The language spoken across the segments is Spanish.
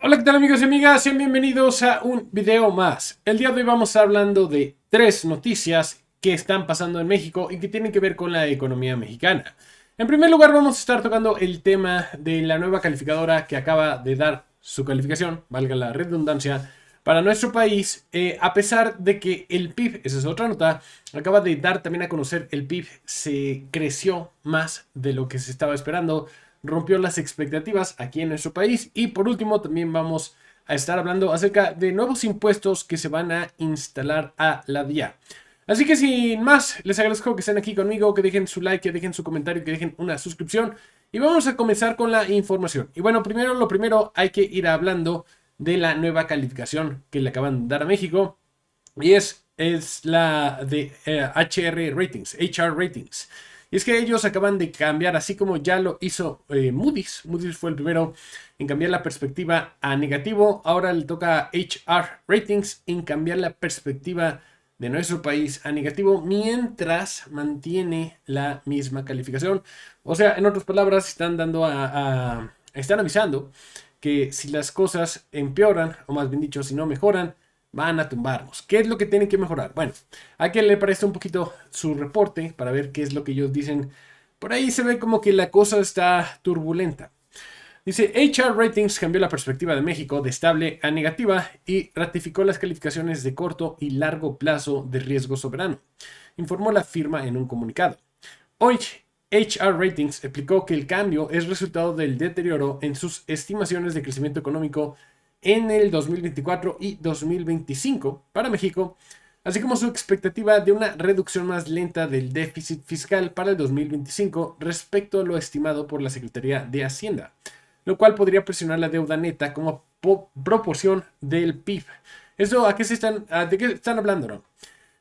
Hola, ¿qué tal amigos y amigas? Sean bienvenidos a un video más. El día de hoy vamos a estar hablando de tres noticias que están pasando en México y que tienen que ver con la economía mexicana. En primer lugar vamos a estar tocando el tema de la nueva calificadora que acaba de dar su calificación, valga la redundancia, para nuestro país, a pesar de que el PIB, esa es otra nota, acaba de dar también a conocer el PIB se creció más de lo que se estaba esperando, rompió las expectativas aquí en nuestro país. Y por último, también vamos a estar hablando acerca de nuevos impuestos que se van a instalar a la DIA. Así que sin más, les agradezco que estén aquí conmigo, que dejen su like, que dejen su comentario, que dejen una suscripción. Y vamos a comenzar con la información. Y bueno, lo primero hay que ir hablando de la nueva calificación que le acaban de dar a México. Y es la de HR Ratings. Y es que ellos acaban de cambiar, así como ya lo hizo Moody's. Moody's fue el primero en cambiar la perspectiva a negativo. Ahora le toca a HR Ratings en cambiar la perspectiva de nuestro país a negativo, mientras mantiene la misma calificación. O sea, en otras palabras, están avisando que si las cosas empeoran, o más bien dicho, si no mejoran, van a tumbarnos. ¿Qué es lo que tienen que mejorar? Bueno, hay que leer para esto un poquito su reporte para ver qué es lo que ellos dicen. Por ahí se ve como que la cosa está turbulenta. Dice, HR Ratings cambió la perspectiva de México de estable a negativa y ratificó las calificaciones de corto y largo plazo de riesgo soberano, informó la firma en un comunicado. Hoy, HR Ratings explicó que el cambio es resultado del deterioro en sus estimaciones de crecimiento económico en el 2024 y 2025 para México, así como su expectativa de una reducción más lenta del déficit fiscal para el 2025 respecto a lo estimado por la Secretaría de Hacienda, lo cual podría presionar la deuda neta como proporción del PIB. ¿Eso de qué están hablando, no?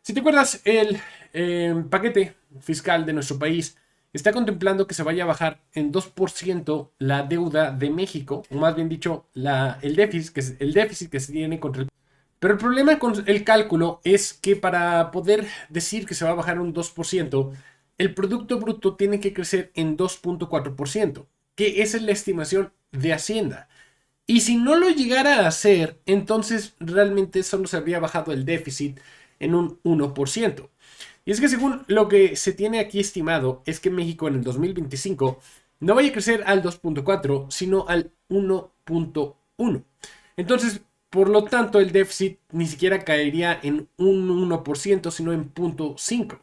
Si te acuerdas, el paquete fiscal de nuestro país está contemplando que se vaya a bajar en 2% la deuda de México, o más bien dicho, el déficit que se tiene contra el... Pero el problema con el cálculo es que para poder decir que se va a bajar un 2%, el Producto Bruto tiene que crecer en 2,4%, que esa es la estimación de Hacienda. Y si no lo llegara a hacer, entonces realmente solo se habría bajado el déficit en un 1%. Y es que según lo que se tiene aquí estimado, es que México en el 2025 no vaya a crecer al 2,4, sino al 1,1. Entonces, por lo tanto, el déficit ni siquiera caería en un 1%, sino en 0,5.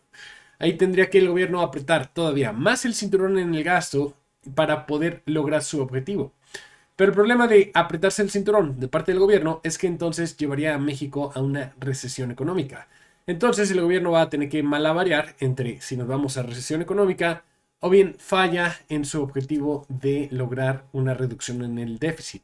Ahí tendría que el gobierno apretar todavía más el cinturón en el gasto para poder lograr su objetivo. Pero el problema de apretarse el cinturón de parte del gobierno es que entonces llevaría a México a una recesión económica. Entonces el gobierno va a tener que malabarear entre si nos vamos a recesión económica o bien falla en su objetivo de lograr una reducción en el déficit.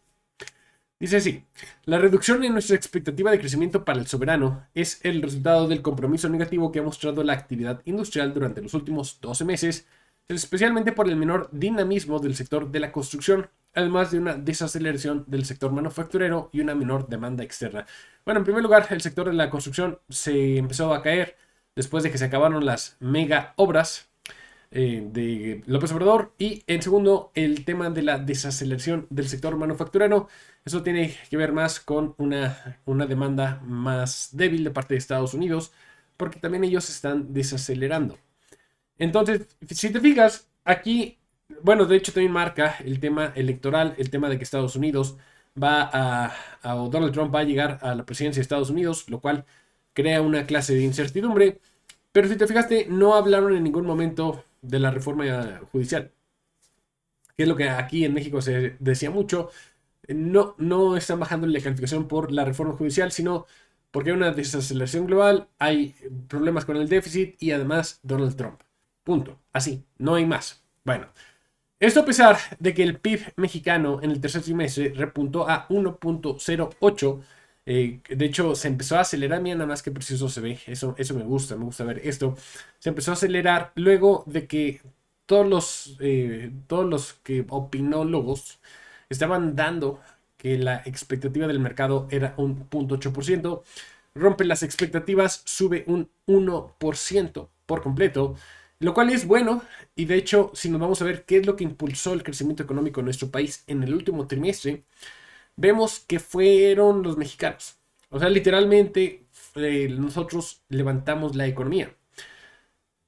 Dice así, la reducción en nuestra expectativa de crecimiento para el soberano es el resultado del compromiso negativo que ha mostrado la actividad industrial durante los últimos 12 meses, especialmente por el menor dinamismo del sector de la construcción, además de una desaceleración del sector manufacturero y una menor demanda externa. Bueno, en primer lugar, el sector de la construcción se empezó a caer después de que se acabaron las mega obras de López Obrador, y en segundo, el tema de la desaceleración del sector manufacturero. Eso tiene que ver más con una demanda más débil de parte de Estados Unidos, porque también ellos están desacelerando. Entonces, si te fijas, aquí, bueno, de hecho también marca el tema electoral, el tema de que Estados Unidos o Donald Trump va a llegar a la presidencia de Estados Unidos, lo cual crea una clase de incertidumbre. Pero si te fijaste, no hablaron en ningún momento de la reforma judicial, que es lo que aquí en México se decía mucho. No están bajando la calificación por la reforma judicial, sino porque hay una desaceleración global, hay problemas con el déficit y además Donald Trump. Punto. Así, no hay más. Bueno, esto a pesar de que el PIB mexicano en el tercer trimestre repuntó a 1,08. De hecho, se empezó a acelerar. Mira nada más que precioso se ve. Eso me gusta ver esto. Se empezó a acelerar luego de que todos los que opinólogos estaban dando que la expectativa del mercado era un 0,8%. Rompe las expectativas, sube un 1% por completo, lo cual es bueno. Y de hecho, si nos vamos a ver qué es lo que impulsó el crecimiento económico en nuestro país en el último trimestre, vemos que fueron los mexicanos. O sea, literalmente nosotros levantamos la economía.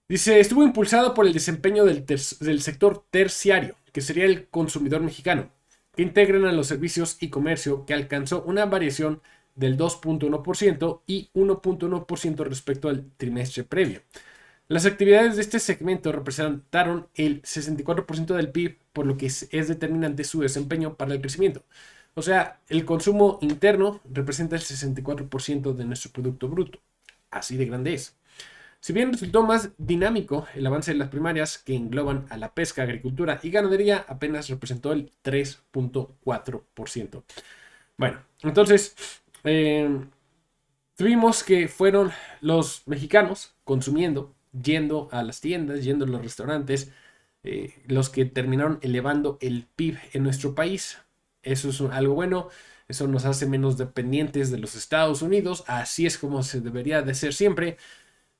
Dice, estuvo impulsado por el desempeño del sector terciario, que sería el consumidor mexicano, que integran a los servicios y comercio, que alcanzó una variación del 2.1% y 1.1% respecto al trimestre previo. Las actividades de este segmento representaron el 64% del PIB, por lo que es determinante su desempeño para el crecimiento. O sea, el consumo interno representa el 64% de nuestro Producto Bruto. Así de grande es. Si bien resultó más dinámico el avance de las primarias, que engloban a la pesca, agricultura y ganadería, apenas representó el 3.4%. Bueno, entonces tuvimos que fueron los mexicanos consumiendo, yendo a las tiendas, yendo a los restaurantes, los que terminaron elevando el PIB en nuestro país. Eso es algo bueno, eso nos hace menos dependientes de los Estados Unidos, así es como se debería de ser siempre.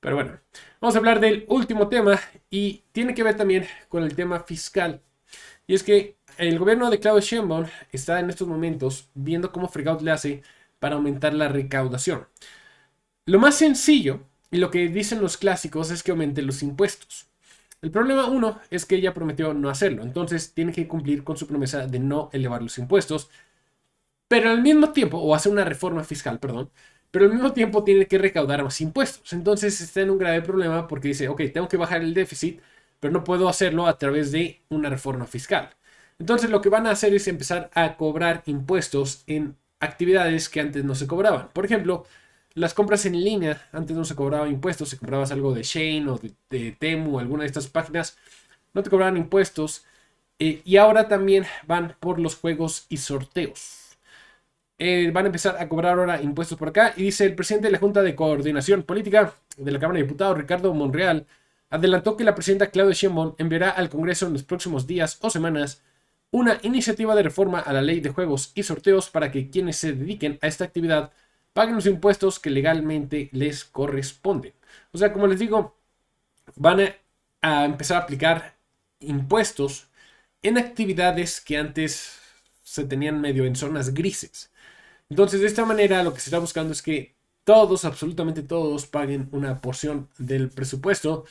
Pero bueno, vamos a hablar del último tema y tiene que ver también con el tema fiscal. Y es que el gobierno de Claudia Sheinbaum está en estos momentos viendo cómo fregados le hace para aumentar la recaudación. Lo más sencillo y lo que dicen los clásicos es que aumente los impuestos. El problema uno es que ella prometió no hacerlo, entonces tiene que cumplir con su promesa de no elevar los impuestos, pero al mismo tiempo, o hacer una reforma fiscal, perdón, pero al mismo tiempo tiene que recaudar más impuestos. Entonces está en un grave problema porque dice, ok, tengo que bajar el déficit, pero no puedo hacerlo a través de una reforma fiscal. Entonces lo que van a hacer es empezar a cobrar impuestos en actividades que antes no se cobraban. Por ejemplo, las compras en línea, antes no se cobraban impuestos, si comprabas algo de Shein o de Temu, alguna de estas páginas, no te cobraban impuestos. Y ahora también van por los juegos y sorteos. Van a empezar a cobrar ahora impuestos por acá. Y dice el presidente de la Junta de Coordinación Política de la Cámara de Diputados, Ricardo Monreal, adelantó que la presidenta Claudia Sheinbaum enviará al Congreso en los próximos días o semanas una iniciativa de reforma a la ley de juegos y sorteos para que quienes se dediquen a esta actividad paguen los impuestos que legalmente les corresponden. O sea, como les digo, van a empezar a aplicar impuestos en actividades que antes se tenían medio en zonas grises. Entonces, de esta manera, lo que se está buscando es que todos, absolutamente todos, paguen una porción del presupuesto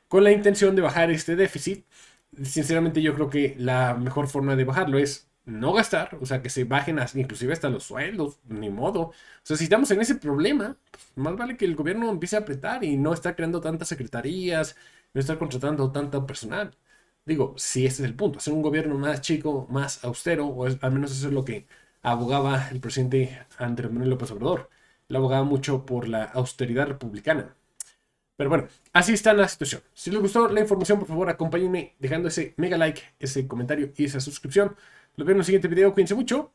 con la intención de bajar este déficit. Sinceramente, yo creo que la mejor forma de bajarlo es no gastar, o sea, que se bajen inclusive hasta los sueldos, ni modo. O sea, si estamos en ese problema, pues más vale que el gobierno empiece a apretar y no estar creando tantas secretarías, no estar contratando tanto personal. Digo, si ese es el punto, hacer un gobierno más chico, más austero, o al menos eso es lo que abogaba el presidente Andrés Manuel López Obrador. Él abogaba mucho por la austeridad republicana. Pero bueno, así está la situación. Si les gustó la información, por favor, acompáñenme dejando ese mega like, ese comentario y esa suscripción. Los veo en el siguiente video. Cuídense mucho.